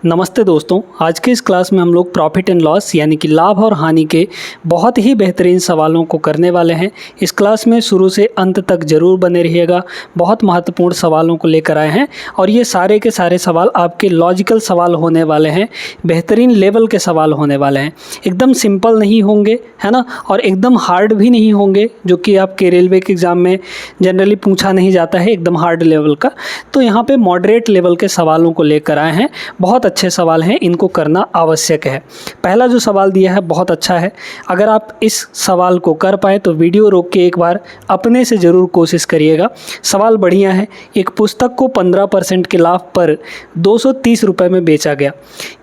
नमस्ते दोस्तों, आज के इस क्लास में हम लोग प्रॉफिट एंड लॉस यानी कि लाभ और हानि के बहुत ही बेहतरीन सवालों को करने वाले हैं। इस क्लास में शुरू से अंत तक ज़रूर बने रहिएगा। बहुत महत्वपूर्ण सवालों को लेकर आए हैं और ये सारे के सारे सवाल आपके लॉजिकल सवाल होने वाले हैं, बेहतरीन लेवल के सवाल होने वाले हैं। एकदम सिंपल नहीं होंगे, है ना, और एकदम हार्ड भी नहीं होंगे, जो कि आपके रेलवे के एग्ज़ाम में जनरली पूछा नहीं जाता है एकदम हार्ड लेवल का। तो यहाँ पे मॉडरेट लेवल के सवालों को लेकर आए हैं। बहुत अच्छे सवाल हैं, इनको करना आवश्यक है। पहला जो सवाल दिया है बहुत अच्छा है। अगर आप इस सवाल को कर पाए तो वीडियो रोक के एक बार अपने से ज़रूर कोशिश करिएगा। सवाल बढ़िया है। एक पुस्तक को 15% के लाभ पर 230 रुपये में बेचा गया।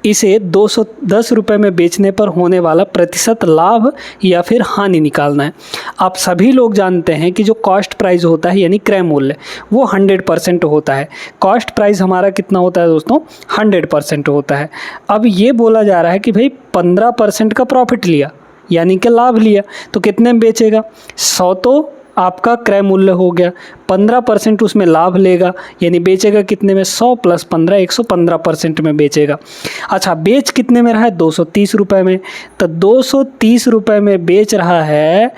इसे 210 रुपये में बेचने पर होने वाला प्रतिशत लाभ या फिर हानि निकालना है। आप सभी लोग जानते हैं कि जो कॉस्ट प्राइस होता है यानी क्रय मूल्य, वो 100% होता है। कॉस्ट प्राइस हमारा कितना होता है दोस्तों? 100% होता है। अब ये बोला जा रहा है कि भाई 15% का प्रॉफिट लिया यानी कि लाभ लिया, तो कितने में बेचेगा? 100 तो आपका क्रय मूल्य हो गया, 15% उसमें लाभ लेगा यानी बेचेगा कितने में? 100 + 15 115% में बेचेगा। अच्छा, बेच कितने में रहा है? 230 रुपये में। तो 230 रुपये में बेच रहा है।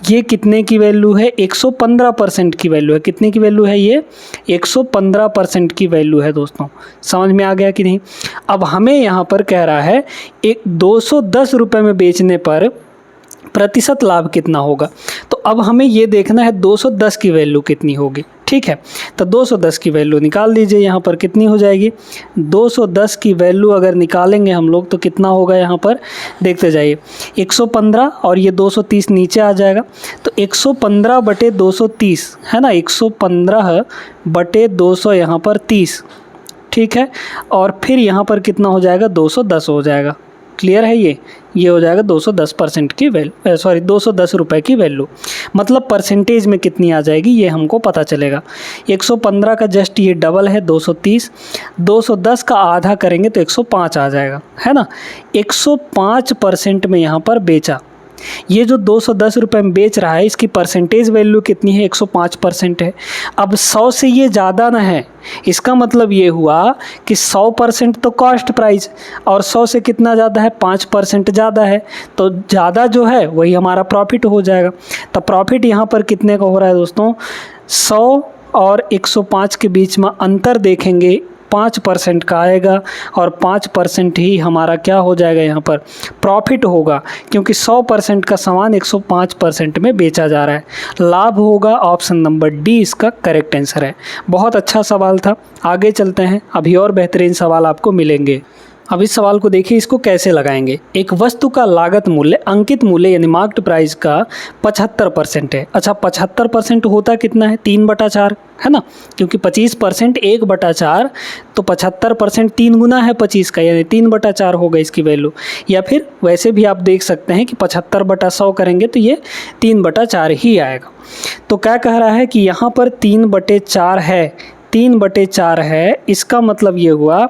ये कितने की वैल्यू है? 115% की वैल्यू है। कितने की वैल्यू है ये? 115% की वैल्यू है दोस्तों। समझ में आ गया कि नहीं? अब हमें यहाँ पर कह रहा है 210 रुपये में बेचने पर प्रतिशत लाभ कितना होगा। तो अब हमें ये देखना है 210 की वैल्यू कितनी होगी। ठीक है, तो 210 की वैल्यू निकाल दीजिए। यहाँ पर कितनी हो जाएगी? 210 की वैल्यू अगर निकालेंगे हम लोग तो कितना होगा? यहाँ पर देखते जाइए, 115 और ये 230 नीचे आ जाएगा। तो 115/230 है ना, 115/200 यहाँ पर 30। ठीक है, और फिर यहाँ पर कितना हो जाएगा? 210 हो जाएगा। क्लियर है? ये हो जाएगा 210% की वैल्यू, 210 रुपये की वैल्यू। मतलब परसेंटेज में कितनी आ जाएगी ये हमको पता चलेगा। 115 का जस्ट ये डबल है 230, 210 का आधा करेंगे तो 105 आ जाएगा, है ना। 105% में यहाँ पर बेचा। ये जो 210 रुपये में बेच रहा है इसकी परसेंटेज वैल्यू कितनी है? 105% है। अब 100 से ये ज़्यादा ना है, इसका मतलब ये हुआ कि 100% तो कॉस्ट प्राइस और 100 से कितना ज़्यादा है? 5% ज़्यादा है। तो ज़्यादा जो है वही हमारा प्रॉफिट हो जाएगा। तो प्रॉफिट यहाँ पर कितने का हो रहा है दोस्तों? 100 और 105 के बीच में अंतर देखेंगे, 5% का आएगा और 5% ही हमारा क्या हो जाएगा? यहाँ पर प्रॉफिट होगा, क्योंकि 100% का सामान 105% में बेचा जा रहा है। लाभ होगा। ऑप्शन नंबर डी इसका करेक्ट आंसर है। बहुत अच्छा सवाल था। आगे चलते हैं, अभी और बेहतरीन सवाल आपको मिलेंगे। अब इस सवाल को देखिए, इसको कैसे लगाएंगे। एक वस्तु का लागत मूल्य, अंकित मूल्य यानी मार्क्ड प्राइस का 75% है। अच्छा, 75% होता कितना है? 3/4 है ना, क्योंकि 25% 1/4, तो 75% 3 गुना है 25 का, यानी 3/4 होगा इसकी वैल्यू। या फिर वैसे भी आप देख सकते हैं कि 75/100 करेंगे तो ये 3/4 ही आएगा। तो क्या कह रहा है कि यहाँ पर 3/4 है, 3/4 है। इसका मतलब ये हुआ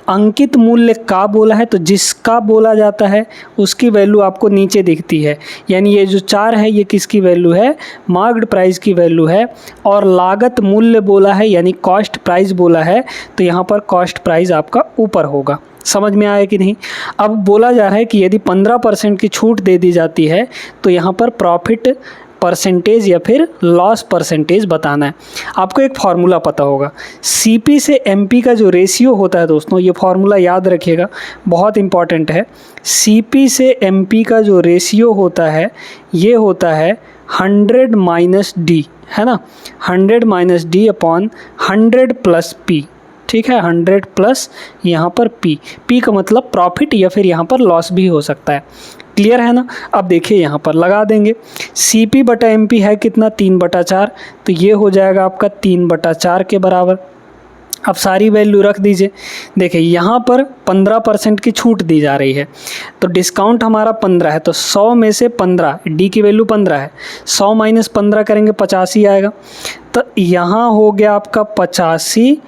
अंकित मूल्य का बोला है, तो जिसका बोला जाता है उसकी वैल्यू आपको नीचे दिखती है। यानी ये जो 4 है ये किसकी वैल्यू है? मार्क्ड प्राइस की वैल्यू है। और लागत मूल्य बोला है यानी कॉस्ट प्राइस बोला है, तो यहाँ पर कॉस्ट प्राइस आपका ऊपर होगा। समझ में आया कि नहीं? अब बोला जा रहा है कि यदि 15% की छूट दे दी जाती है तो यहाँ पर प्रॉफिट परसेंटेज या फिर लॉस परसेंटेज बताना है। आपको एक फार्मूला पता होगा, सीपी से एमपी का जो रेशियो होता है दोस्तों, ये फार्मूला याद रखिएगा, बहुत इंपॉर्टेंट है। सीपी से एमपी का जो रेशियो होता है ये होता है 100 - d, है ना, 100 - d अपॉन 100 + p। ठीक है, 100 प्लस यहाँ पर p का मतलब प्रॉफिट या फिर यहाँ पर लॉस भी हो सकता है। क्लियर है ना? अब देखिए यहाँ पर लगा देंगे, CP/MP है कितना? 3/4, तो ये हो जाएगा आपका 3/4 के बराबर। अब सारी वैल्यू रख दीजिए। देखिए यहाँ पर 15% की छूट दी जा रही है, तो डिस्काउंट हमारा 15 है, तो 100 में से 15, डी की वैल्यू 15 है, 100 - 15 करेंगे 85 आएगा। तो यहाँ हो गया आपका 85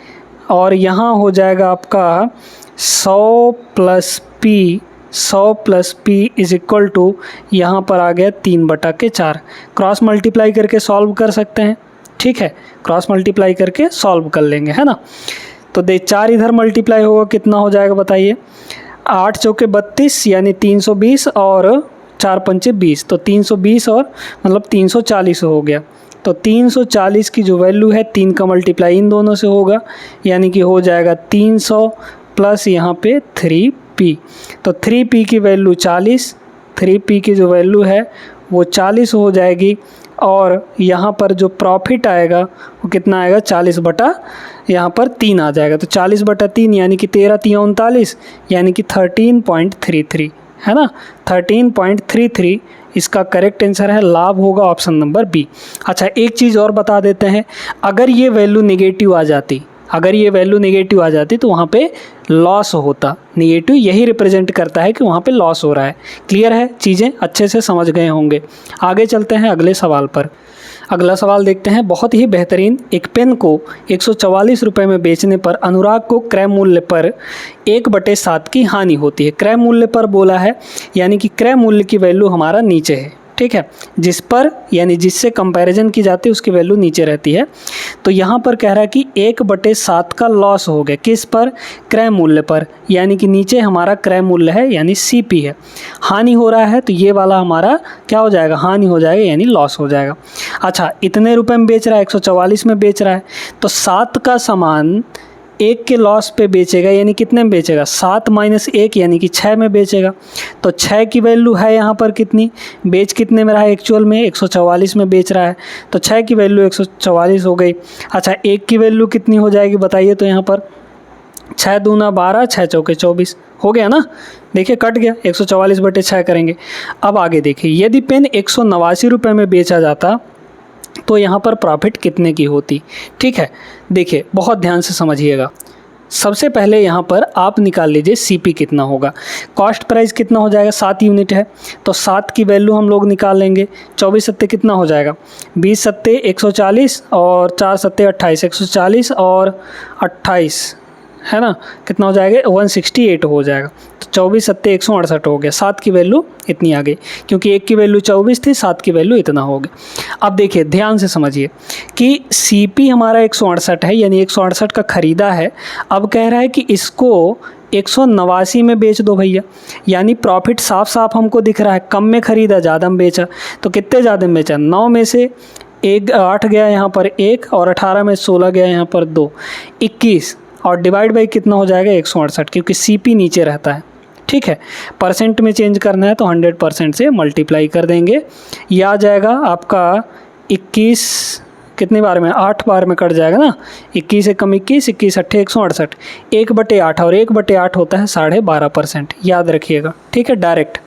और यहाँ हो जाएगा आपका 100 + p, 100 + p = यहाँ पर आ गया 3/4। क्रॉस मल्टीप्लाई करके सॉल्व कर सकते हैं। ठीक है, क्रॉस मल्टीप्लाई करके सॉल्व कर लेंगे, है ना। तो 4 इधर मल्टीप्लाई होगा, कितना हो जाएगा बताइए? 8 चौके 32 यानी 320 और 4 पंचे 20, तो 320 और मतलब 340 हो गया। तो 340 की जो वैल्यू है 3 का मल्टीप्लाई इन दोनों से होगा, यानी कि हो जाएगा 300 प्लस यहाँ पे 3p। तो 3p की वैल्यू 40, 3p की जो वैल्यू है वो 40 हो जाएगी। और यहाँ पर जो प्रॉफिट आएगा वो कितना आएगा? 40 बटा यहाँ पर 3 आ जाएगा। तो 40 बटा 3 यानी कि 13 3 39 यानी कि 13.33 है ना, 13.33 इसका करेक्ट आंसर है। लाभ होगा ऑप्शन नंबर बी। अच्छा, एक चीज़ और बता देते हैं, अगर ये वैल्यू नेगेटिव आ जाती, अगर ये वैल्यू नेगेटिव आ जाती तो वहाँ पे लॉस होता। नेगेटिव यही रिप्रेजेंट करता है कि वहाँ पे लॉस हो रहा है। क्लियर है? चीज़ें अच्छे से समझ गए होंगे। आगे चलते हैं अगले सवाल पर। अगला सवाल देखते हैं। बहुत ही बेहतरीन, एक पेन को 144 रुपये में बेचने पर अनुराग को क्रय मूल्य पर 1/7 की हानि होती है। क्रय मूल्य पर बोला है, यानी कि क्रय मूल्य की वैल्यू हमारा नीचे है, ठीक है, जिस पर यानी जिससे कंपैरिजन की जाती है उसकी वैल्यू नीचे रहती है। तो यहाँ पर कह रहा है कि 1/7 का लॉस हो गया, किस पर? क्रय मूल्य पर, यानी कि नीचे हमारा क्रय मूल्य है यानी CP है। हानि हो रहा है तो ये वाला हमारा क्या हो जाएगा? हानि हो जाएगा यानी लॉस हो जाएगा। अच्छा, इतने रुपए में बेच रहा है, 144 में बेच रहा है, तो 7 का सामान 1 के लॉस पे बेचेगा, यानी कितने में बेचेगा? 7 - 1 यानी कि 6 में बेचेगा। तो 6 की वैल्यू है यहाँ पर कितनी? बेच कितने में रहा है एक्चुअल में? 144 में बेच रहा है, तो 6 की वैल्यू 144 हो गई। अच्छा, 1 की वैल्यू कितनी हो जाएगी बताइए? तो यहाँ पर 6 दूना 12, 6 चौके 24 हो गया ना। देखिए कट गया, 144/6 करेंगे। अब आगे देखिए, यदि पेन 189 रुपये में बेचा जाता तो यहाँ पर प्रॉफिट कितने की होती? ठीक है, देखिए बहुत ध्यान से समझिएगा। सबसे पहले यहाँ पर आप निकाल लीजिए CP कितना होगा। कॉस्ट प्राइस कितना हो जाएगा? 7 यूनिट है, तो 7 की वैल्यू हम लोग निकाल लेंगे। 24 सत्ते कितना हो जाएगा? 20 सत्ते 140 और 4 सत्ते 28, 140 और 28 है ना, कितना हो जाएगा? 168 हो जाएगा। तो 24 सत्ते 168 हो गया। 7 की वैल्यू इतनी आ गई, क्योंकि 1 की वैल्यू 24 थी, 7 की वैल्यू इतना हो गया। अब देखिए ध्यान से समझिए कि CP हमारा 168 है, यानी 168 का ख़रीदा है। अब कह रहा है कि इसको 189 में बेच दो भैया, यानी प्रॉफिट साफ साफ हमको दिख रहा है। कम में ख़रीदा, ज़्यादा में बेचा, तो कितने ज़्यादा में बेचा? 9 में से 8 गया यहाँ पर 1, और 18 में 16 गया यहाँ पर 2, 21, और डिवाइड बाई कितना हो जाएगा? 168, क्योंकि CP नीचे रहता है। ठीक है, परसेंट में चेंज करना है तो 100% से मल्टीप्लाई कर देंगे। ये आ जाएगा आपका 21, कितनी बार में? 8 बार में कट जाएगा ना। 21 एकम 21, 21 अट्ठे 168, 1/8, और 1/8 होता है 12.5%, याद रखिएगा। ठीक है, डायरेक्ट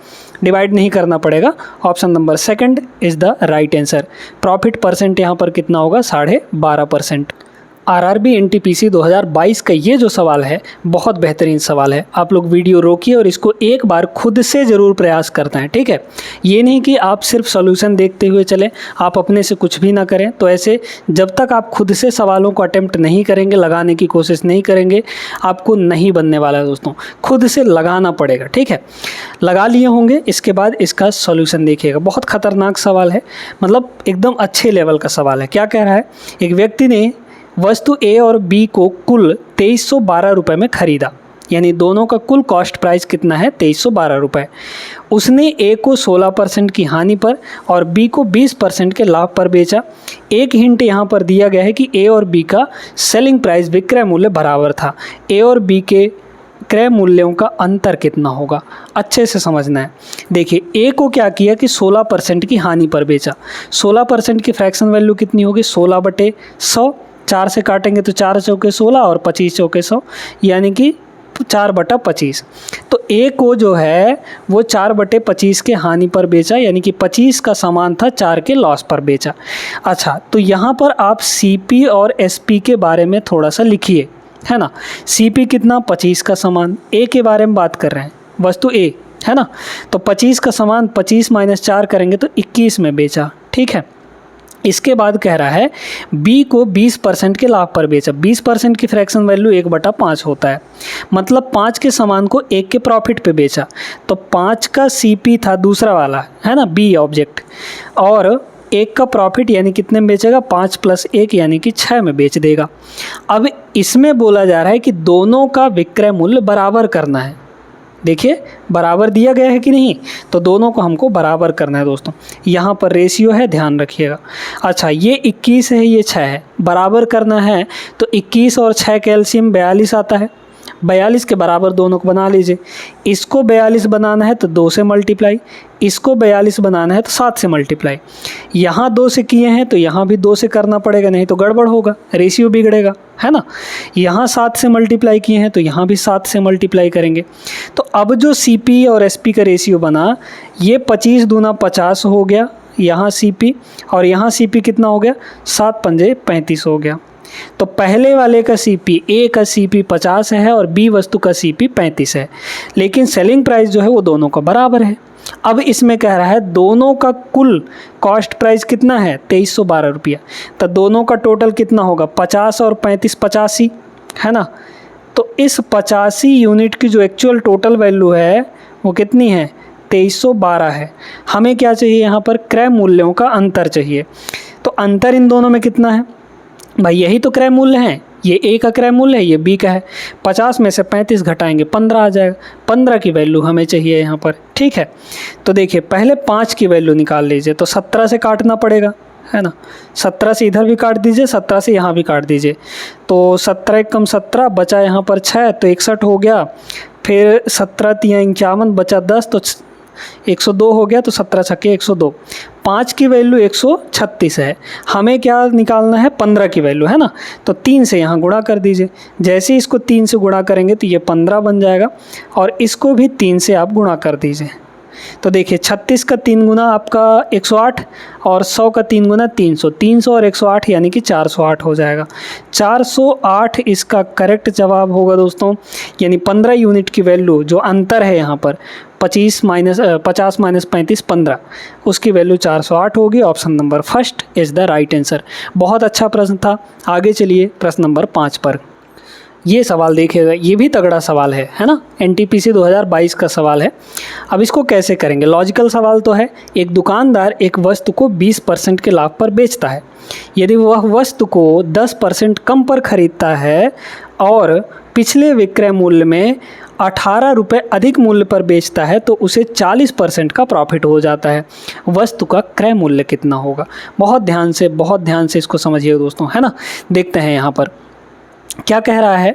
डिवाइड नहीं करना पड़ेगा। Option number second is the right answer. Profit percent यहाँ पर कितना होगा? 12.5%। RRB NTPC 2022 का ये जो सवाल है बहुत बेहतरीन सवाल है। आप लोग वीडियो रोकिए और इसको एक बार खुद से ज़रूर प्रयास करते हैं, ठीक है। ये नहीं कि आप सिर्फ सॉल्यूशन देखते हुए चलें, आप अपने से कुछ भी ना करें। तो ऐसे जब तक आप खुद से सवालों को अटेम्प्ट नहीं करेंगे, लगाने की कोशिश नहीं करेंगे, आपको नहीं बनने वाला है दोस्तों। खुद से लगाना पड़ेगा, ठीक है। लगा लिए होंगे, इसके बाद इसका सॉल्यूशन देखिएगा। बहुत ख़तरनाक सवाल है, मतलब एकदम अच्छे लेवल का सवाल है। क्या कह रहा है? एक व्यक्ति ने वस्तु A और B को कुल 2312 रुपये में ख़रीदा, यानी दोनों का कुल कॉस्ट प्राइस कितना है? 2312 रुपये। उसने A को 16% की हानि पर और B को 20% के लाभ पर बेचा। एक हिंट यहाँ पर दिया गया है कि A और B का सेलिंग प्राइस, विक्रय मूल्य बराबर था। A और B के क्रय मूल्यों का अंतर कितना होगा? अच्छे से समझना है। देखिए, A को क्या किया कि 16% की हानि पर बेचा। 16% की फ्रैक्शन वैल्यू कितनी होगी? 16/100। 4 से काटेंगे तो 4 चौके 16 और 25 चौके 100, यानी कि 4/25। तो A को जो है वो 4/25 के हानि पर बेचा, यानी कि 25 का सामान था, 4 के लॉस पर बेचा। अच्छा, तो यहाँ पर आप CP और SP के बारे में थोड़ा सा लिखिए, है ना। CP कितना? 25 का सामान। A के बारे में बात कर रहे हैं, वस्तु A है ना। तो 25 का सामान 25 - 4 करेंगे तो 21 में बेचा, ठीक है। इसके बाद कह रहा है B को 20% के लाभ पर बेचा। 20% की फ्रैक्शन वैल्यू 1/5 होता है, मतलब 5 के सामान को 1 के प्रॉफिट पे बेचा। तो 5 का CP था दूसरा वाला, है ना, B ऑब्जेक्ट, और 1 का प्रॉफिट यानी कितने में बेचेगा, 5 + 1 यानी कि 6 में बेच देगा। अब इसमें बोला जा रहा है कि दोनों का विक्रय मूल्य बराबर करना है। देखिए बराबर दिया गया है कि नहीं, तो दोनों को हमको बराबर करना है दोस्तों। यहाँ पर रेशियो है, ध्यान रखिएगा। अच्छा ये 21 है, ये 6 है, बराबर करना है तो 21 और 6 कैल्शियम 42 आता है। 42 के बराबर दोनों को बना लीजिए। इसको 42 बनाना है तो 2 से मल्टीप्लाई, इसको 42 बनाना है तो 7 से मल्टीप्लाई। यहाँ 2 से किए हैं तो यहाँ भी 2 से करना पड़ेगा, नहीं तो गड़बड़ होगा, रेशियो बिगड़ेगा, है ना। यहाँ 7 से मल्टीप्लाई किए हैं तो यहाँ भी 7 से मल्टीप्लाई करेंगे। तो अब जो CP और SP का रेशियो बना, ये 25 दूना 50 हो गया यहाँ CP, और यहाँ CP कितना हो गया, 7 पंजे 35 हो गया। तो पहले वाले का CP, A का CP 50 है और B वस्तु का CP 35 है, लेकिन सेलिंग प्राइस जो है वो दोनों का बराबर है। अब इसमें कह रहा है दोनों का कुल कॉस्ट प्राइस कितना है, 2312 रुपया। तो दोनों का टोटल कितना होगा, 50 और 35 85, है ना। तो इस 85 यूनिट की जो एक्चुअल टोटल वैल्यू है वो कितनी है, 2312 है। हमें क्या चाहिए, यहाँ पर क्रय मूल्यों का अंतर चाहिए। तो अंतर इन दोनों में कितना है भाई, यही तो क्रय मूल्य हैं। ये A का क्रय मूल्य है, ये B का है। 50 में से 35 घटाएंगे 15 आ जाएगा। 15 की वैल्यू हमें चाहिए यहाँ पर, ठीक है। तो देखिए पहले 5 की वैल्यू निकाल लीजिए, तो 17 से काटना पड़ेगा, है ना। 17 से इधर भी काट दीजिए, 17 से यहाँ भी काट दीजिए। तो 17 कम 17 बचा यहाँ पर 6, तो 61 हो गया। फिर 17 × 51 बचा 10, तो 102 हो गया। तो 17 छक्के 102। 5 की वैल्यू 136 है, हमें क्या निकालना है, 15 की वैल्यू, है ना। तो 3 से यहाँ गुणा कर दीजिए। जैसे इसको 3 से गुणा करेंगे तो ये 15 बन जाएगा, और इसको भी 3 से आप गुणा कर दीजिए। तो देखिए 36 का 3 गुना आपका 108, और 100 का 3 गुना 300। 300 और 108 यानी कि 408 हो जाएगा। 408 इसका करेक्ट जवाब होगा दोस्तों। यानी 15 यूनिट की वैल्यू जो अंतर है यहाँ पर 50 - 35 15, उसकी वैल्यू 408 होगी। Option number first is the right answer. बहुत अच्छा प्रश्न था। आगे चलिए प्रश्न नंबर 5 पर। ये सवाल देखिएगा, ये भी तगड़ा सवाल है ना। NTPC 2022 का सवाल है। अब इसको कैसे करेंगे, लॉजिकल सवाल तो है। एक दुकानदार एक वस्तु को 20% के लाभ पर बेचता है। यदि वह वस्तु को 10% कम पर खरीदता है और पिछले विक्रय मूल्य में 18 रुपये अधिक मूल्य पर बेचता है, तो उसे 40% का प्रॉफिट हो जाता है। वस्तु का क्रय मूल्य कितना होगा। बहुत ध्यान से इसको समझिए दोस्तों, है ना। देखते हैं यहाँ पर क्या कह रहा है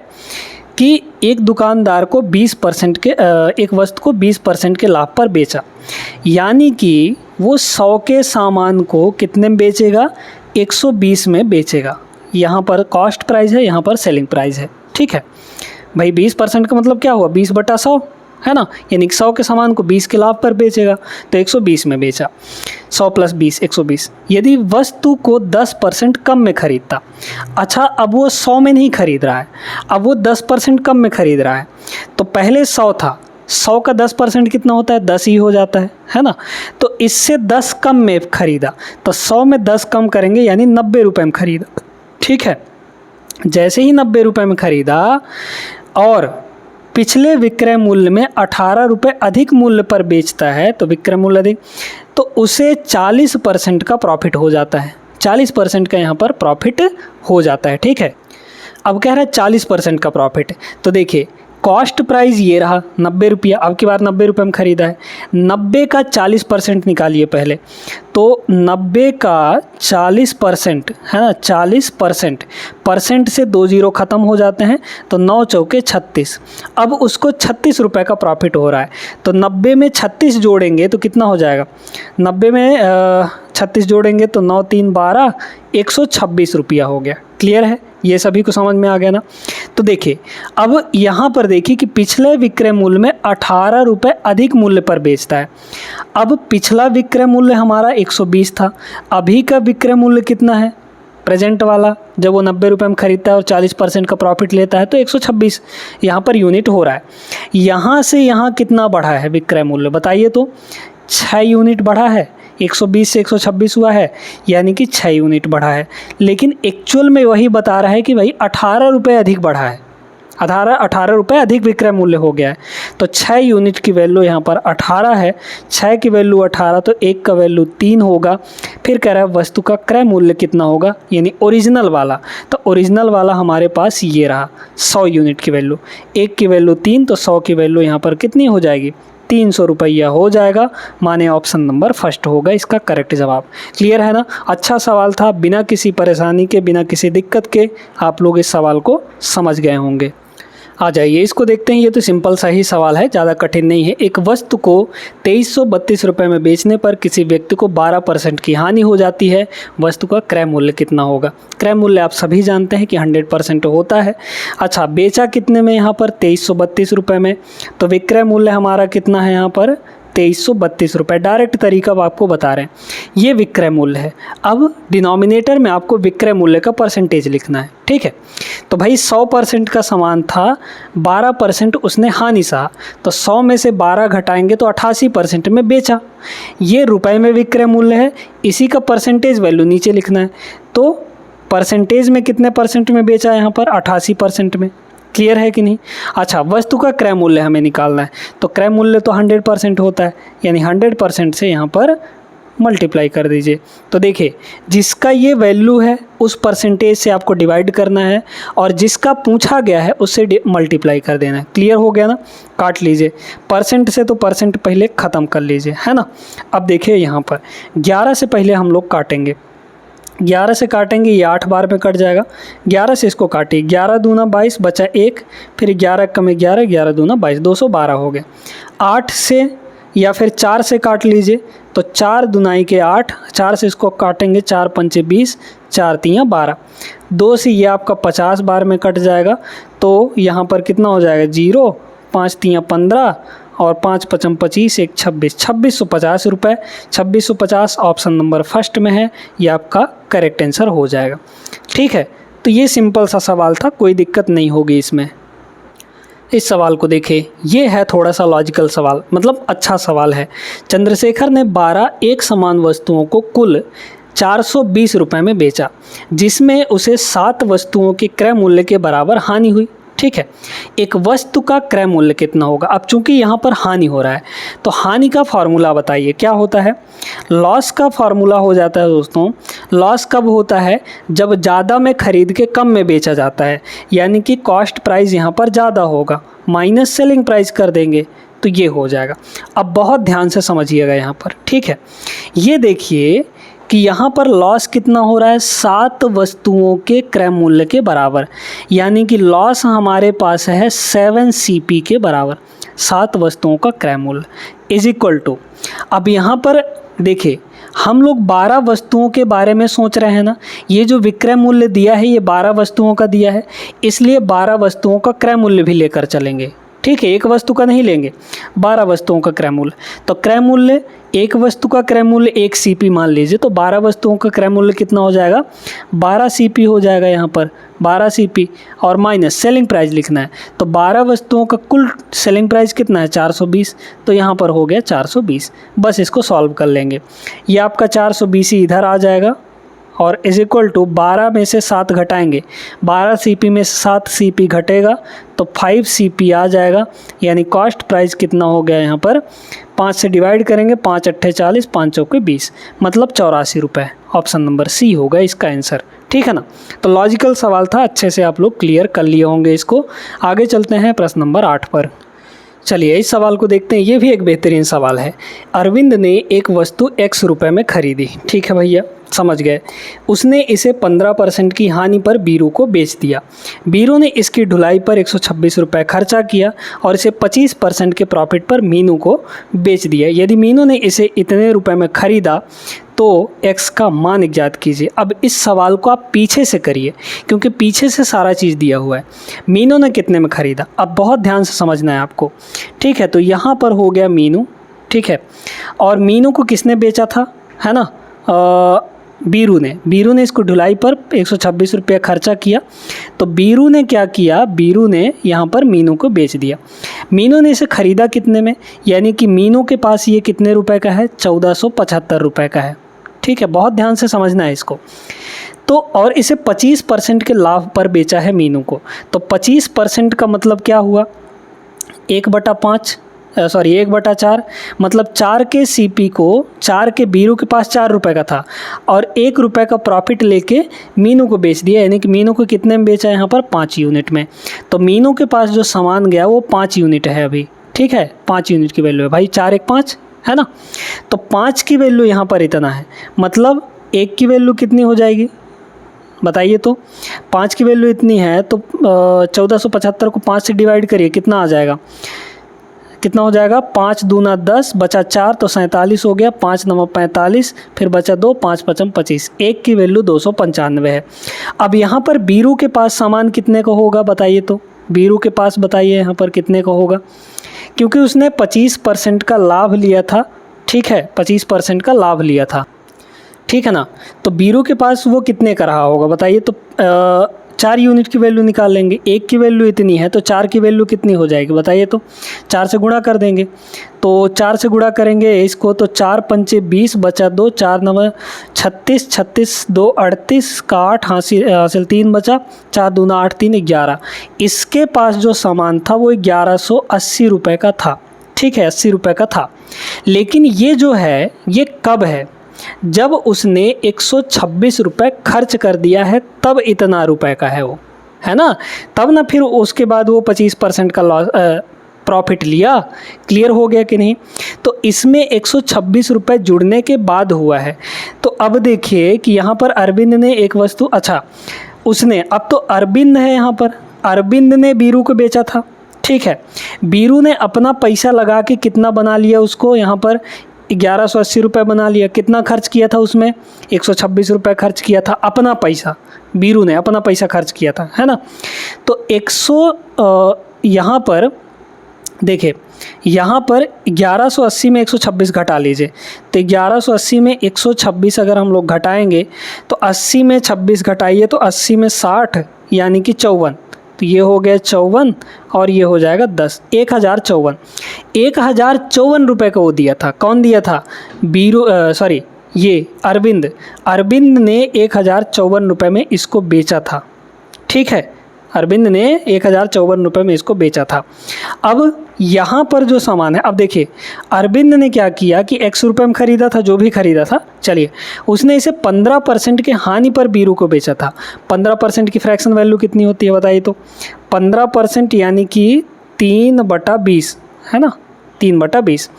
कि एक दुकानदार को 20% के एक वस्तु को 20% के लाभ पर बेचा, यानी कि वो 100 के सामान को कितने में बेचेगा, 120 में बेचेगा। यहाँ पर कॉस्ट प्राइस है, यहाँ पर सेलिंग प्राइस है, ठीक है भाई। 20% का मतलब क्या हुआ, 20/100, है ना। यानी 100 के सामान को 20 के लाभ पर बेचेगा, तो 120 में बेचा। 100 + 20 120। यदि वस्तु को 10% कम में खरीदता, अच्छा अब वो 100 में नहीं खरीद रहा है, अब वो 10% कम में खरीद रहा है। तो पहले 100 था, 100 का 10% कितना होता है, 10 ही हो जाता है ना। तो इससे 10 कम में खरीदा, तो 100 में 10 कम करेंगे यानी 90 रुपये में खरीदा, ठीक है। जैसे ही 90 रुपये में खरीदा और पिछले विक्रय मूल्य में 18 रुपये अधिक मूल्य पर बेचता है, तो विक्रय मूल्य अधिक, तो उसे 40% का प्रॉफिट हो जाता है। 40% का यहाँ पर प्रॉफिट हो जाता है, ठीक है। अब कह रहा है 40% का प्रॉफिट, तो देखिए कॉस्ट प्राइस ये रहा 90 रुपया, अब की बार 90 रुपये में ख़रीदा है। 90 का 40% निकालिए पहले, तो 90 का 40%, है ना, 40% से 2 जीरो ख़त्म हो जाते हैं, तो 9 चौके 36। अब उसको 36 रुपये का प्रॉफिट हो रहा है, तो 90 में 36 जोड़ेंगे तो कितना हो जाएगा, 90 में 36 जोड़ेंगे तो 9 3 12, 126 रुपया हो गया। क्लियर है, ये सभी को समझ में आ गया ना। तो देखिए अब यहाँ पर देखिए कि पिछले विक्रय मूल्य में 18 रुपये अधिक मूल्य पर बेचता है। अब पिछला विक्रय मूल्य हमारा 120 था, अभी का विक्रय मूल्य कितना है, प्रेजेंट वाला, जब वो 90 रुपये में ख़रीदता है और 40% का प्रॉफिट लेता है, तो 126 यहाँ पर यूनिट हो रहा है। यहाँ से यहाँ कितना बढ़ा है विक्रय मूल्य बताइए, तो 6 यूनिट बढ़ा है, 120 से 126 हुआ है, यानी कि 6 यूनिट बढ़ा है। लेकिन एक्चुअल में वही बता रहा है कि भाई 18 रुपये अधिक बढ़ा है, 18 रुपये अधिक विक्रय मूल्य हो गया है। तो 6 यूनिट की वैल्यू यहाँ पर 18 है, 6 की वैल्यू 18 तो 1 का वैल्यू 3 होगा। फिर कह रहा है वस्तु का क्रय मूल्य कितना होगा, यानी ओरिजिनल वाला। तो ओरिजिनल वाला हमारे पास ये रहा 100 यूनिट की वैल्यू, 1 की वैल्यू 3 तो 100 की वैल्यू यहाँ पर कितनी हो जाएगी, 300 रुपया हो जाएगा। माने ऑप्शन नंबर फर्स्ट होगा इसका करेक्ट जवाब। क्लियर है ना। अच्छा सवाल था, बिना किसी परेशानी के, बिना किसी दिक्कत के आप लोग इस सवाल को समझ गए होंगे। आ जाइए इसको देखते हैं। ये तो सिंपल सा ही सवाल है, ज़्यादा कठिन नहीं है। एक वस्तु को 2332 रुपये में बेचने पर किसी व्यक्ति को 12% की हानि हो जाती है, वस्तु का क्रय मूल्य कितना होगा। क्रय मूल्य आप सभी जानते हैं कि 100% होता है। अच्छा, बेचा कितने में यहाँ पर, 2332 रुपये में, तो विक्रय मूल्य हमारा कितना है यहाँ पर, 2332 रुपये। डायरेक्ट तरीका अब आपको बता रहे हैं, ये विक्रय मूल्य है। अब डिनोमिनेटर में आपको विक्रय मूल्य का परसेंटेज लिखना है, ठीक है। तो भाई 100% का सामान था, 12% उसने हानि सहा, तो 100 में से 12 घटाएंगे तो 88% में बेचा। ये रुपए में विक्रय मूल्य है, इसी का परसेंटेज वैल्यू नीचे लिखना है। तो परसेंटेज में कितने परसेंट में बेचा है यहाँ पर, 88% में। क्लियर है कि नहीं। अच्छा, वस्तु का क्रय मूल्य हमें निकालना है, तो क्रय मूल्य तो 100% होता है, यानी 100% से यहाँ पर मल्टीप्लाई कर दीजिए। तो देखिए, जिसका ये वैल्यू है उस परसेंटेज से आपको डिवाइड करना है, और जिसका पूछा गया है उससे मल्टीप्लाई कर देना है। क्लियर हो गया ना। काट लीजिए, परसेंट से तो परसेंट पहले ख़त्म कर लीजिए, है ना। अब देखिए यहाँ पर 11 से पहले हम लोग काटेंगे, 11 से काटेंगे, ये 8 बार में कट जाएगा। 11 से इसको काटिए, 11 दूना 22 बचा 1, फिर 11 कम 11, 11 दूना 22, 212 हो गया। 8 से या फिर 4 से काट लीजिए, तो 4 दुनाई के 8, 4 से इसको काटेंगे, 4 पंचे 20, 4 तियाँ 12, 2 से ये आपका 50 बार में कट जाएगा। तो यहाँ पर कितना हो जाएगा, 0, 5 तियाँ 15 और 5 पचम 25, 1 26, 2650 रुपये। 2650 ऑप्शन नंबर फर्स्ट में है, ये आपका करेक्ट आंसर हो जाएगा। ठीक है, तो ये सिंपल सा सवाल था, कोई दिक्कत नहीं होगी इसमें। इस सवाल को देखिए, ये है थोड़ा सा लॉजिकल सवाल, मतलब अच्छा सवाल है। चंद्रशेखर ने 12 एक समान वस्तुओं को कुल 420 रुपये में बेचा, जिसमें उसे 7 वस्तुओं के क्रय मूल्य के बराबर हानि हुई। ठीक है, एक वस्तु का क्रय मूल्य कितना होगा। अब चूंकि यहाँ पर हानि हो रहा है, तो हानि का फॉर्मूला बताइए क्या होता है। लॉस का फॉर्मूला हो जाता है दोस्तों, लॉस कब होता है, जब ज़्यादा में खरीद के कम में बेचा जाता है, यानी कि कॉस्ट प्राइस यहाँ पर ज़्यादा होगा, माइनस सेलिंग प्राइस कर देंगे तो ये हो जाएगा। अब बहुत ध्यान से समझिएगा यहाँ पर, ठीक है। ये देखिए कि यहाँ पर लॉस कितना हो रहा है, 7 वस्तुओं के क्रय मूल्य के बराबर, यानी कि लॉस हमारे पास है 7 CP के बराबर, 7 वस्तुओं का क्रय मूल्य इज इक्वल टू। अब यहाँ पर देखिए, हम लोग 12 वस्तुओं के बारे में सोच रहे हैं ना, ये जो विक्रय मूल्य दिया है ये 12 वस्तुओं का दिया है, इसलिए 12 वस्तुओं का क्रय मूल्य भी लेकर चलेंगे। ठीक है, एक वस्तु का नहीं लेंगे, 12 वस्तुओं का क्रय मूल्य। तो क्रय मूल्य, एक वस्तु का क्रय मूल्य 1 CP मान लीजिए, तो 12 वस्तुओं का क्रय मूल्य कितना हो जाएगा, 12 CP हो जाएगा यहाँ पर, 12 CP और माइनस सेलिंग प्राइस लिखना है। तो 12 वस्तुओं का कुल सेलिंग प्राइस कितना है, 420, तो यहाँ पर हो गया 420। बस इसको सॉल्व कर लेंगे, ये आपका 420 ही इधर आ जाएगा, और इज इक्वल टू 12 में से 7 घटाएंगे, 12 CP में से 7 CP घटेगा तो 5 CP आ जाएगा, यानी कॉस्ट प्राइस कितना हो गया यहाँ पर, 5 से डिवाइड करेंगे, 5 अट्ठे 40, 5 चौके 20, मतलब 84 रुपये। ऑप्शन नंबर सी होगा इसका आंसर। ठीक है ना। तो लॉजिकल सवाल था, अच्छे से आप लोग क्लियर कर लिए होंगे इसको। आगे चलते हैं प्रश्न नंबर 8 पर। चलिए इस सवाल को देखते हैं, ये भी एक बेहतरीन सवाल है। अरविंद ने एक वस्तु X रुपये में खरीदी, ठीक है भैया, समझ गए। उसने इसे 15% की हानि पर बीरू को बेच दिया। बीरू ने इसकी ढुलाई पर 126 रुपये खर्चा किया और इसे 25% के प्रॉफिट पर मीनू को बेच दिया। यदि मीनू ने इसे इतने रुपए में खरीदा तो X का मान ज्ञात कीजिए। अब इस सवाल को आप पीछे से करिए, क्योंकि पीछे से सारा चीज़ दिया हुआ है। मीनू ने कितने में खरीदा, अब बहुत ध्यान से समझना है आपको। ठीक है, तो यहाँ पर हो गया मीनू, ठीक है, और मीनू को किसने बेचा था, है ना, बीरू ने इसको ढुलाई पर 126 रुपये खर्चा किया। तो बीरू ने क्या किया, बीरू ने यहाँ पर मीनू को बेच दिया। मीनू ने इसे ख़रीदा कितने में, यानी कि मीनू के पास ये कितने रुपए का है, 1475 रुपये का है। ठीक है, बहुत ध्यान से समझना है इसको। तो और इसे 25% के लाभ पर बेचा है मीनू को। तो 25% का मतलब क्या हुआ, 1/4, मतलब 4 के सीपी को, 4 के बीरू के पास 4 रुपये का था और 1 रुपये का प्रॉफिट लेके मीनू को बेच दिया, यानी कि मीनू को कितने में बेचा है यहाँ पर 5 यूनिट में। तो मीनू के पास जो सामान गया वो 5 यूनिट है अभी, ठीक है, 5 यूनिट की वैल्यू है भाई, 4 1 5 है ना। तो 5 की वैल्यू यहाँ पर इतना है, मतलब 1 की वैल्यू कितनी हो जाएगी बताइए। तो 5 की वैल्यू इतनी है तो 1475 को 5 से डिवाइड करिए, कितना आ जाएगा, कितना हो जाएगा, 5 दूना 10 बचा 4 तो 47 हो गया, 5 9 45 फिर बचा 2 5 5 25, 1 की वैल्यू 295 है। अब यहाँ पर बीरू के पास सामान कितने का होगा बताइए। तो बीरू के पास बताइए यहाँ पर कितने का होगा, क्योंकि उसने 25% का लाभ लिया था, ठीक है, 25% का लाभ लिया था, ठीक है ना। तो बीरू के पास वो कितने का रहा होगा बताइए। तो 4 यूनिट की वैल्यू निकाल लेंगे, 1 की वैल्यू इतनी है तो 4 की वैल्यू कितनी हो जाएगी बताइए। तो 4 से गुणा कर देंगे, तो 4 से गुणा करेंगे इसको तो 4 पंचे 20 बचा 2, 4 9 36, 36 2 38 का 8 हासिल 3 बचा, 4 दूना 8 3 11। इसके पास जो सामान था वो 1180 रुपये का था, ठीक है, 80 रुपये का था। लेकिन ये जो है ये कब है, जब उसने 126 रुपये खर्च कर दिया है तब इतना रुपए का है वो, है ना, तब ना फिर उसके बाद वो 25% का लॉस प्रॉफिट लिया। क्लियर हो गया कि नहीं। तो इसमें 126 रुपये जुड़ने के बाद हुआ है। तो अब देखिए कि यहाँ पर अरविंद ने एक वस्तु, अच्छा उसने, अब तो अरविंद है यहाँ पर, अरविंद ने बीरू को बेचा था, ठीक है, बीरू ने अपना पैसा लगा के कितना बना लिया उसको, यहाँ पर 1180 रुपये बना लिया। कितना खर्च किया था उसमें, 126 रुपये खर्च किया था, अपना पैसा, बीरू ने अपना पैसा खर्च किया था, है ना। तो यहाँ पर देखिए, यहाँ पर 1180 में 126 घटा लीजिए, तो 1180 में 126 अगर हम लोग घटाएंगे तो 80 में 26 घटाइए तो 80 में 60 यानी कि 54, तो ये हो गया 54 और ये हो जाएगा 10, 1054 रुपये का वो दिया था। कौन दिया था, बीरू, सॉरी ये अरविंद ने 1054 रुपये में इसको बेचा था, ठीक है, अरविंद ने 1054 रुपये में इसको बेचा था। अब यहाँ पर जो सामान है, अब देखिए अरविंद ने क्या किया कि x रुपये में ख़रीदा था, जो भी ख़रीदा था, चलिए उसने इसे 15% के हानि पर बीरू को बेचा था। 15% की फ्रैक्शन वैल्यू कितनी होती है बताइए। तो 15% यानी कि 3/20 है ना, 3/20,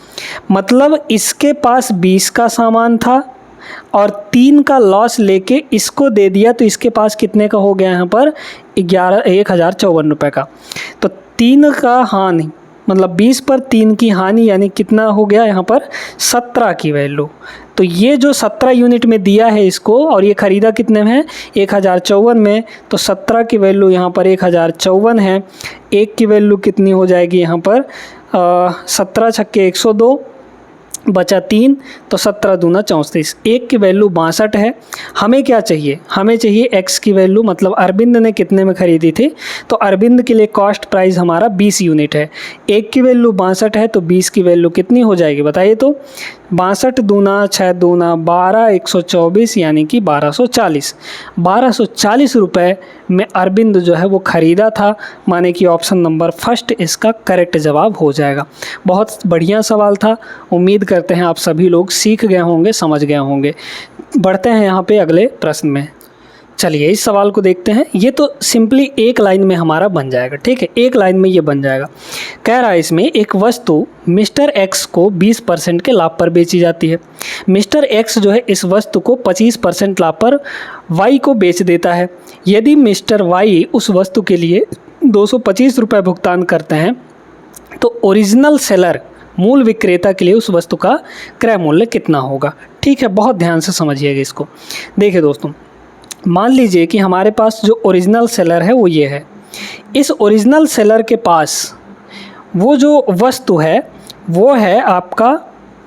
मतलब इसके पास 20 का सामान था और 3 का लॉस लेके इसको दे दिया, तो इसके पास कितने का हो गया यहाँ पर 1054 रुपये का। तो 3 का हानि मतलब 20 पर 3 की हानि यानी कितना हो गया यहाँ पर 17 की वैल्यू। तो ये जो 17 यूनिट में दिया है इसको और ये ख़रीदा कितने में है 1054 में, तो 17 की वैल्यू यहाँ पर 1054 है। 1 की वैल्यू कितनी हो जाएगी यहाँ पर 17 छक्के 102 बचा 3, तो 17 दूना 34, 1 की वैल्यू 62 है। हमें क्या चाहिए, हमें चाहिए x की वैल्यू, मतलब अरविंद ने कितने में ख़रीदी थी, तो अरविंद के लिए कॉस्ट प्राइस हमारा 20 यूनिट है। 1 की वैल्यू 62 है तो 20 की वैल्यू कितनी हो जाएगी बताइए। तो 62 दूना 6 दूना 12, 124 यानी कि 1240 रुपये में अरविंद जो है वो ख़रीदा था, माने कि ऑप्शन नंबर फर्स्ट इसका करेक्ट जवाब हो जाएगा। बहुत बढ़िया सवाल था, उम्मीद करते हैं आप सभी लोग सीख गए होंगे, समझ गए होंगे। बढ़ते हैं यहाँ पे अगले प्रश्न में। चलिए इस सवाल को देखते हैं। ये तो सिंपली एक लाइन में हमारा बन जाएगा, ठीक है, एक लाइन में ये बन जाएगा। कह रहा है इसमें एक वस्तु मिस्टर एक्स को 20% के लाभ पर बेची जाती है। मिस्टर एक्स जो है इस वस्तु को 25% लाभ पर वाई को बेच देता है। यदि मिस्टर वाई उस वस्तु के लिए 225 रुपये भुगतान करते हैं तो ओरिजिनल सेलर मूल विक्रेता के लिए उस वस्तु का क्रय मूल्य कितना होगा। ठीक है, बहुत ध्यान से समझिएगा इसको। देखिए दोस्तों, मान लीजिए कि हमारे पास जो ओरिजिनल सेलर है वो ये है। इस ओरिजिनल सेलर के पास वो जो वस्तु है वो है आपका,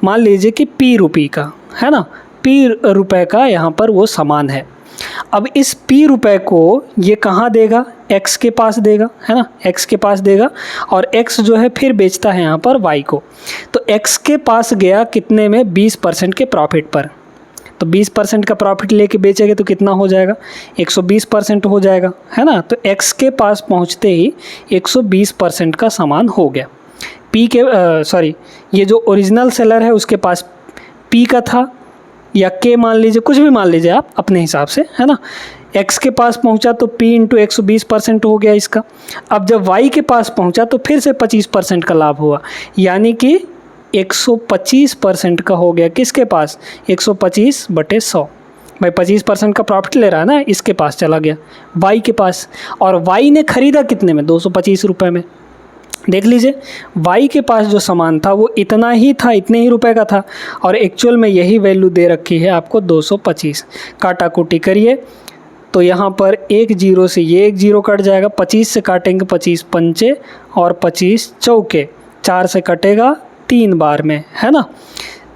मान लीजिए कि P रुपये का, है ना, P रुपये का यहाँ पर वो सामान है। अब इस P रुपये को ये कहाँ देगा, X के पास देगा, है ना, X के पास देगा, और X जो है फिर बेचता है यहाँ पर Y को। तो X के पास गया कितने में, 20% के प्रॉफिट पर। तो 20% का प्रॉफिट लेके बेचेंगे तो कितना हो जाएगा, 120% हो जाएगा, है ना। तो x के पास पहुंचते ही 120% का सामान हो गया। P के ये जो ओरिजिनल सेलर है उसके पास P का था, या K मान लीजिए, कुछ भी मान लीजिए आप अपने हिसाब से, है ना। x के पास पहुंचा तो P इंटू 120% हो गया इसका। अब जब y के पास पहुंचा तो फिर से 25% का लाभ हुआ, यानी कि 125% का हो गया। किसके पास, 125/100। भाई 25% का प्रॉफिट ले रहा है ना, इसके पास चला गया y के पास। और y ने खरीदा कितने में, 225 रुपये में। देख लीजिए, y के पास जो सामान था वो इतना ही था, इतने ही रुपए का था, और एक्चुअल में यही वैल्यू दे रखी है आपको 225। काटाकुटी करिए तो यहाँ पर एक जीरो से ये एक जीरो कट जाएगा, 25 से काटेंगे 25 पंचे और 25 चौके, 4 से कटेगा 3 बार में, है ना।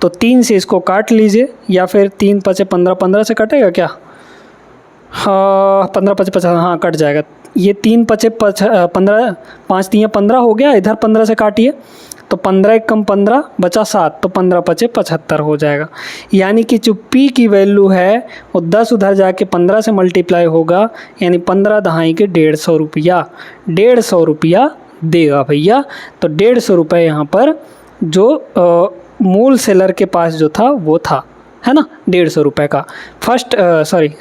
तो 3 से इसको काट लीजिए, या फिर 3 पचे 15, 15 से कटेगा क्या, हाँ 15 पचे 50, हाँ कट जाएगा। ये 3 पचे 15, 5 3 15 हो गया, इधर 15 से काटिए तो 15 एक कम 15 बचा 7, तो 15 पचे 75 हो जाएगा। यानी कि जो P की वैल्यू है वो 10 उधर जाके 15 से मल्टीप्लाई होगा, यानी 15 दहाई के 150 रुपया, 150 रुपया देगा भैया। तो 150 रुपये यहाँ पर जो मूल सेलर के पास जो था वो था, है ना, 150 रुपये का।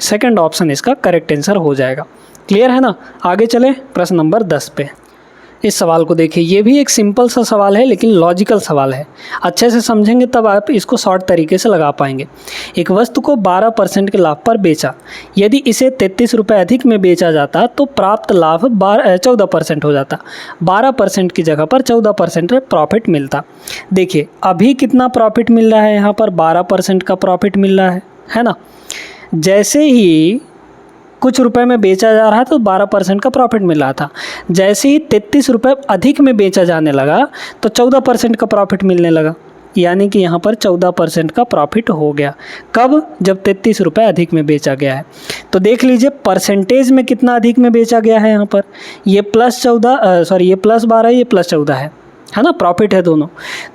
सेकंड ऑप्शन इसका करेक्ट आंसर हो जाएगा। क्लियर है ना। आगे चले प्रश्न नंबर 10 पे। इस सवाल को देखिए, ये भी एक सिंपल सा सवाल है लेकिन लॉजिकल सवाल है। अच्छे से समझेंगे तब आप इसको शॉर्ट तरीके से लगा पाएंगे। एक वस्तु को 12% के लाभ पर बेचा, यदि इसे 33 रुपये अधिक में बेचा जाता तो प्राप्त लाभ 14% हो जाता। 12% की जगह पर 14% प्रॉफिट मिलता। देखिए अभी कितना प्रॉफिट मिल रहा है, यहाँ पर 12% का प्रॉफिट मिल रहा है ना। जैसे ही कुछ रुपए में बेचा जा रहा तो 12% का प्रॉफिट मिल रहा था, जैसे ही 33 रुपये अधिक में बेचा जाने लगा तो 14% का प्रॉफिट मिलने लगा, यानी कि यहाँ पर 14% का प्रॉफिट हो गया। कब, जब 33 रुपये अधिक में बेचा गया है। तो देख लीजिए परसेंटेज में कितना अधिक में बेचा गया है, यहाँ पर ये ये +12 ये +14 है ना, प्रॉफिट है दोनों।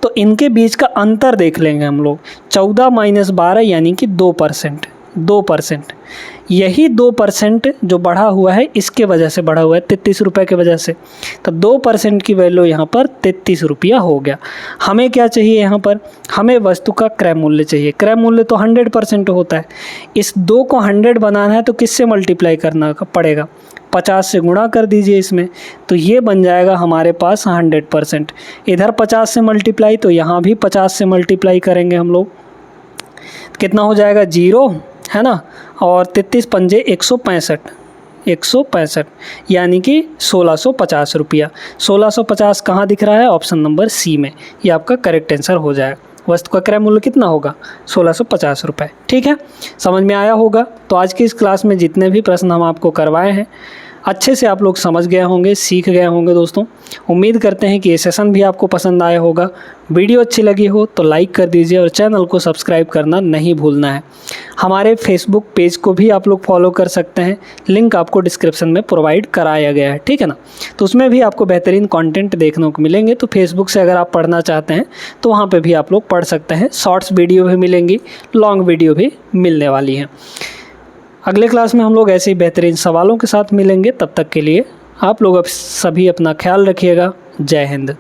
तो इनके बीच का अंतर देख लेंगे हम लोग, 14 - 12 यानी कि 2%। यही 2% जो बढ़ा हुआ है इसके वजह से बढ़ा हुआ है, 33 रुपये की वजह से। तो 2% की वैल्यू यहाँ पर 33 रुपया हो गया। हमें क्या चाहिए यहाँ पर, हमें वस्तु का क्रय मूल्य चाहिए। क्रय मूल्य तो 100% होता है। इस 2 को 100 बनाना है तो किससे मल्टीप्लाई करना पड़ेगा, 50 से गुणा कर दीजिए इसमें, तो ये बन जाएगा हमारे पास 100%। इधर 50 से मल्टीप्लाई, तो यहाँ भी 50 से मल्टीप्लाई करेंगे हम लोग, कितना हो जाएगा 0, है ना। और 33 पंजे 165 यानी कि 1650 रुपया। 1650 कहाँ दिख रहा है, ऑप्शन नंबर सी में। ये आपका करेक्ट आंसर हो जाएगा। वस्तु का क्रय मूल्य कितना होगा, 1650 रुपये। ठीक है, समझ में आया होगा। तो आज की इस क्लास में जितने भी प्रश्न हम आपको करवाए हैं अच्छे से आप लोग समझ गए होंगे, सीख गए होंगे दोस्तों। उम्मीद करते हैं कि ये सेशन भी आपको पसंद आया होगा। वीडियो अच्छी लगी हो तो लाइक कर दीजिए और चैनल को सब्सक्राइब करना नहीं भूलना है। हमारे फेसबुक पेज को भी आप लोग फॉलो कर सकते हैं, लिंक आपको डिस्क्रिप्शन में प्रोवाइड कराया गया है, ठीक है ना। तो उसमें भी आपको बेहतरीन कंटेंट देखने को मिलेंगे। तो फेसबुक से अगर आप पढ़ना चाहते हैं तो वहाँ पर भी आप लोग पढ़ सकते हैं। शॉर्ट्स वीडियो भी मिलेंगी, लॉन्ग वीडियो भी मिलने वाली हैं। अगले क्लास में हम लोग ऐसे ही बेहतरीन सवालों के साथ मिलेंगे। तब तक के लिए आप लोग अब सभी अपना ख्याल रखिएगा। जय हिंद।